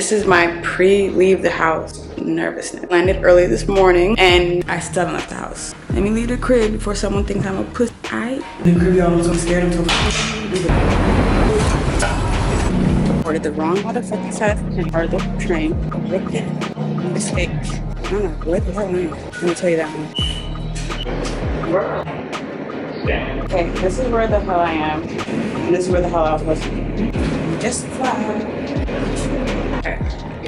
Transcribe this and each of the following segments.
This is my pre-leave the house nervousness. Landed early this morning and I still haven't left the house. Let me leave the crib before someone thinks I'm a pussy. Alright? The crib, y'all, I'm so scared. I'm so ordered the wrong motherfucking side of the the train. Rookie mistake. I don't know where the hell I am. Let me tell you that one. Okay, this is where the hell I am. And this is where the hell I was supposed to be. Just fly. Okay.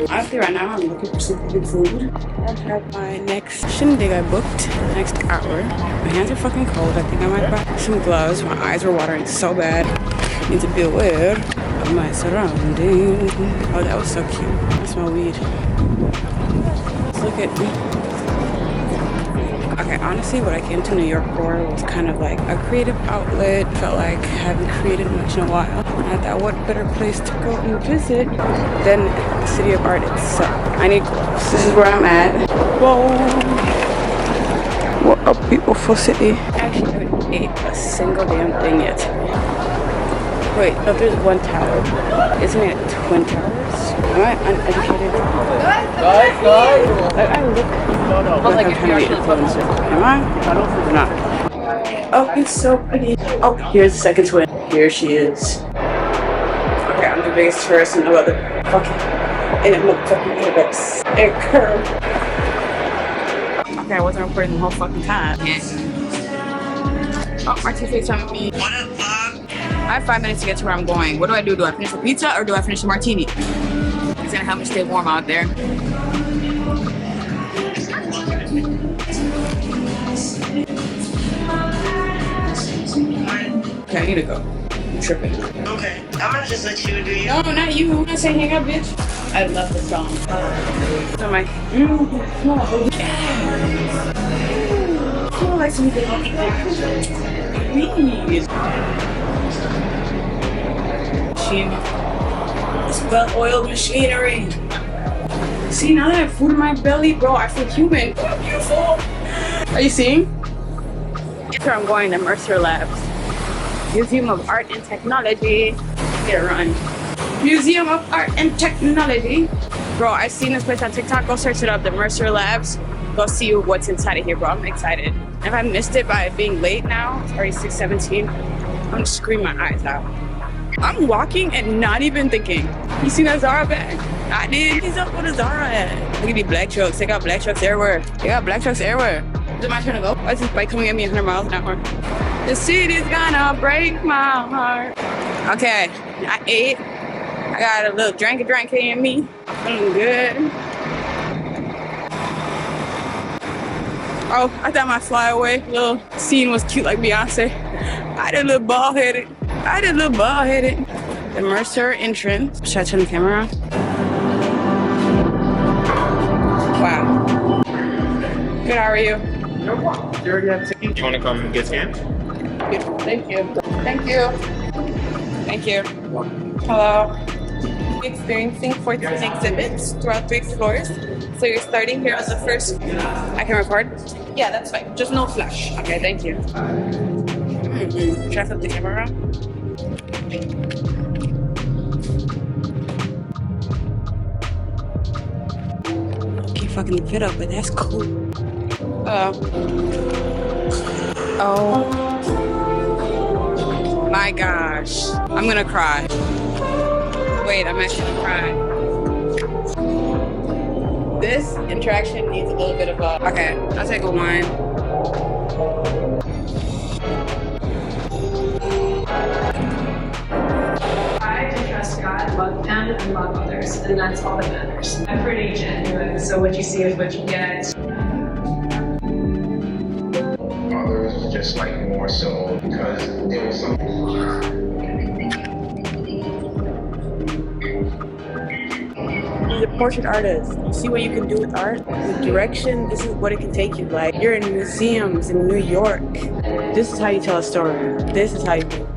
Honestly, right now I'm looking for some good food. I have my next shindig I booked next hour. My hands are fucking cold. I think I might buy some gloves. My eyes were watering so bad. Need to be aware of my surroundings. Oh, that was so cute. I smell weed. Let's look at me. Okay, honestly, what I came to New York for was kind of like a creative outlet. Felt like I haven't created much in a while. And I thought, what better place to go and visit than the city of art itself. I need gloves. This is where I'm at. Whoa. What a beautiful city. I actually haven't ate a single damn thing yet. Wait, no, there's one tower. Isn't it Twin Towers? Am I uneducated? I look like I'm trying to be an influencer. Am I? Or not? Oh, it's so pretty. Oh, here's the second twin. Here she is. Okay, I'm the biggest tourist in the motherfucking universe. It curved. Okay, I wasn't recording the whole fucking time. Oh, Marty FaceTiming me. What up, vlog? I have 5 minutes to get to where I'm going. What do? Do I finish the pizza or do I finish the martini? It's gonna help me stay warm out there. Okay, I need to go. I'm tripping. Okay, I'm gonna just let you do you. No, not you. I'm not saying hang up, bitch. I love this song. So my smell like something. Machine. It's well-oiled machinery. See, now that I have food in my belly, bro, I feel human. I'm beautiful. Are you seeing? That's where I'm going, the Mercer Labs. Museum of Art and Technology. Get a run. Museum of Art and Technology. Bro, I've seen this place on TikTok. Go search it up, the Mercer Labs. Go see what's inside of here, bro. I'm excited. If I missed it by being late now, it's already 6:17, I'm gonna scream my eyes out. I'm walking and not even thinking. You seen that Zara bag? I did. He's up with a Zara at. Look at these black trucks. They got black trucks everywhere. They got black trucks everywhere. Is it my turn to go? Why is this bike coming at me 100 miles an hour? The city's gonna break my heart. Okay, I ate. I got a little drink in me. Feeling good. Oh, I thought my flyaway little scene was cute like Beyonce. I did a little bald-headed. The Mercer entrance. Should I turn the camera on? Wow. Good, how are you? No problem. You already have tickets. You want to come and get scanned? Thank you. Thank you. Thank you. Hello. Experiencing 14 exhibits throughout 3 floors. So you're starting here on the first. I can record? Yeah, that's fine. Just no flash. Okay, thank you. Should I flip the camera around? Can't fucking fit up, but that's cool. Oh my gosh. I'm gonna cry. Wait, I'm actually crying. This interaction needs a little bit of a... Okay, I'll take a wine. Try to trust God, love them, and love others, and that's all that matters. I'm pretty genuine, so what you see is what you get. Others was just like more so because there was something. He's a portrait artist. You see what you can do with art? With direction, this is what it can take you. Like, you're in museums in New York. This is how you tell a story. This is how you do it.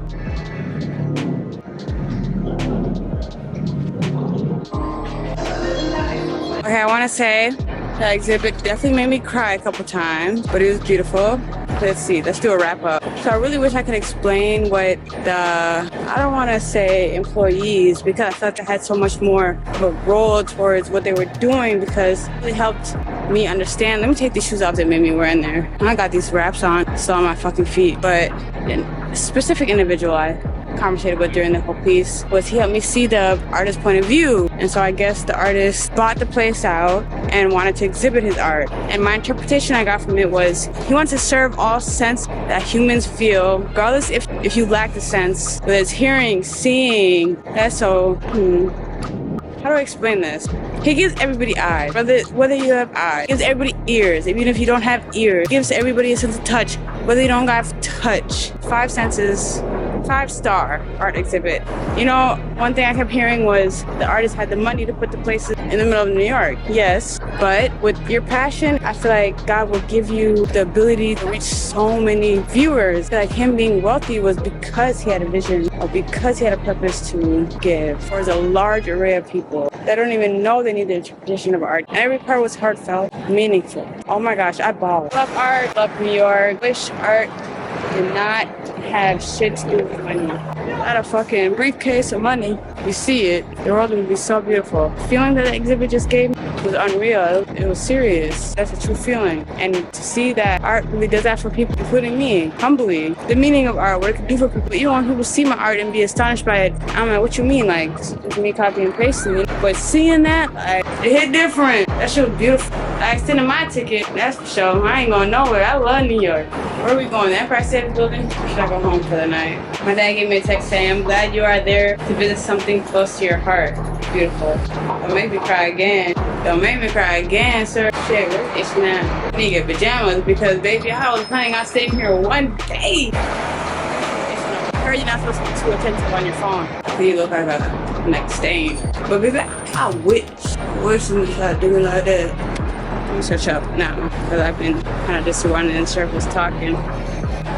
Okay, I want to say that exhibit definitely made me cry a couple times, but it was beautiful. Let's see, let's do a wrap up. So I really wish I could explain what the I don't want to say employees because I felt like I had so much more of a role towards what they were doing because it really helped me understand. Let me take these shoes off that made me wear in there. I got these wraps on, still on my fucking feet. But a specific individual I conversated with during the whole piece was he helped me see the artist's point of view. And so I guess the artist bought the place out and wanted to exhibit his art. And my interpretation I got from it was he wants to serve all sense that humans feel, regardless if you lack the sense, whether it's hearing, seeing. That's so, how do I explain this? He gives everybody eyes, whether you have eyes. He gives everybody ears, even if you don't have ears. He gives everybody a sense of touch, whether you don't have touch. 5 senses. 5-star art exhibit. You know, one thing I kept hearing was the artist had the money to put the places in the middle of New York. Yes, but with your passion, I feel like God will give you the ability to reach so many viewers. I feel like him being wealthy was because he had a vision or because he had a purpose to give. There's a large array of people that don't even know they need the interpretation of art. And every part was heartfelt, meaningful. Oh my gosh, I bawled. Love art, love New York. Wish art did not have shit to do with money. Not a fucking briefcase of money. You see it, the world would be so beautiful. The feeling that the exhibit just gave me was unreal. It was serious. That's a true feeling. And to see that art really does that for people, including me, humbly. The meaning of art, what it can do for people. Even when people see my art and be astonished by it, I'm like, what you mean? Like, it's me copying and pasting it. But seeing that, like, it hit different. That shit was beautiful. I extended my ticket, that's for sure. I ain't going nowhere. I love New York. Where are we going? The Empire State Building? Or should I go home for the night? My dad gave me a text saying, I'm glad you are there to visit something close to your heart. Beautiful. Don't make me cry again. Don't make me cry again, sir. Shit, where's H&M? I need to get pajamas because, baby, I was planning on staying here one day. I heard you're not supposed to be too attentive on your phone. You look like a neck stain. But, baby, I wish you started doing like that. Let me search up now because I've been kind of just running in circles talking.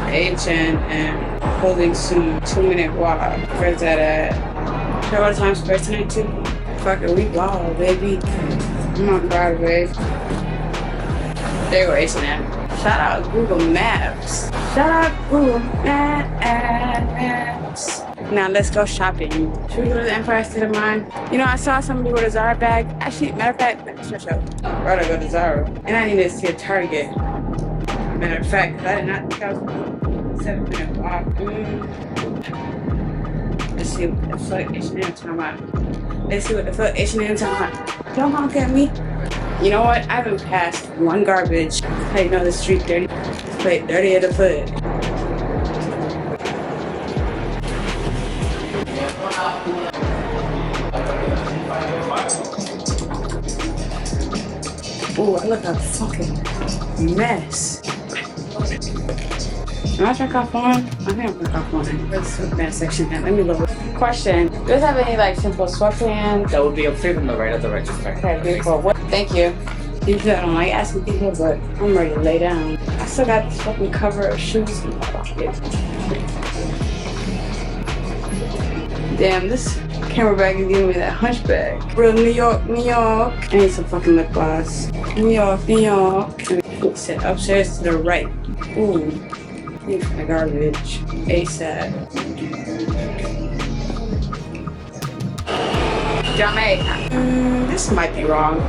HN and holding soon 2-minute walk. Where's that at? Should I go to Times Square tonight too? Fuck it, we wild, baby. I'm on Broadway. There you go, H&M. Shout out Google Maps. Shout out Google Maps. Now let's go shopping. Should we go to the Empire State of Mind? You know, I saw somebody with a Zara bag. Actually, matter of fact, I'd rather go to Zara. And I needed to see a Target. Matter of fact, I did not think I was 7-minute walk. Let's see what the fuck H&M talking about. Let's see what the fuck H&M talking about. Don't honk at me. You know what? I haven't passed one garbage. How you know the street dirty? Play dirty at the foot. Ooh, I look like a fucking mess. Am I trying to cop on? I think I'm gonna cop on. Where's the bad section at? Let me look. Question. Do you have any like simple sweatpants? That would be a favor on the right of the register. Okay, beautiful. What? Thank you. Usually I don't like asking people, but I'm ready to lay down. I still got this fucking cover of shoes in my pocket. Damn, this camera bag is giving me that hunchback. Real New York, New York. I need some fucking lip gloss. New York, New York. And sit upstairs to the right. Ooh, need my garbage. ASAP. Jamaica. This might be wrong.